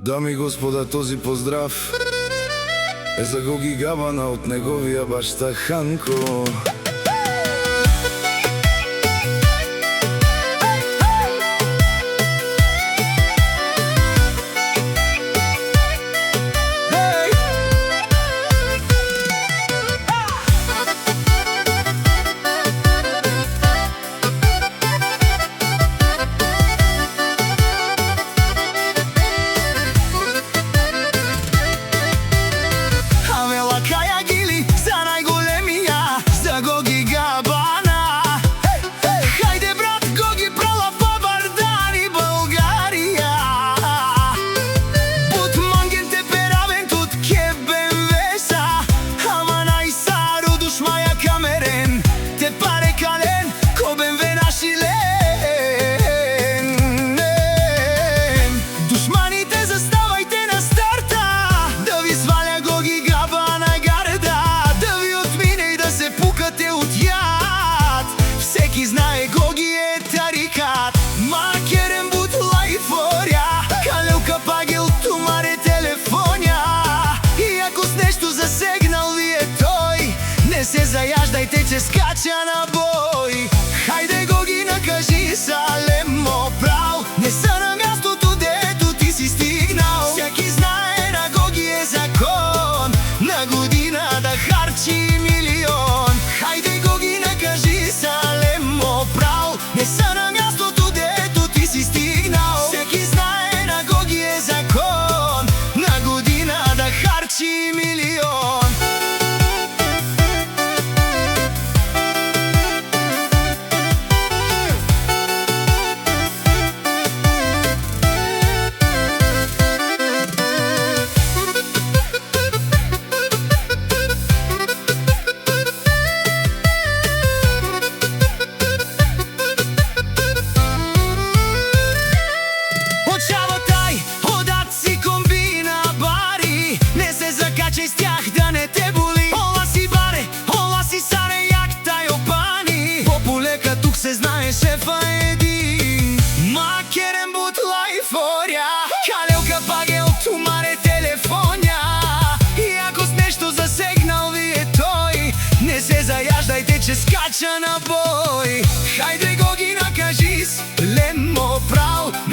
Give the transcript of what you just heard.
Дами и господа, този поздрав е за Гоги Габана от неговия баща Ханко. Se zаяждайте, че скача на бой. Хайде го ги накажи, Салемо прав. Не са на мястото, дето ти си стигнал. Всеки знае, на Гоги е закон на година да харчи милион. Хайде го ги накажи, Салемо прав. Не са на мястото, дето ти си стигнал. Всеки знае, на Гоги е закон на година да харчи милион. Че с тях да не те боли. Ола си баре, ола си саре, як тай опани. По-полека тук се знае, шефа един. Макерен бут лайфоря. Калелка пагел, тумаре телефоня. И ако с нещо засегнал ви е той, не се заяждайте, че скача на бой. Хайде го ги накажи, Лемо прав.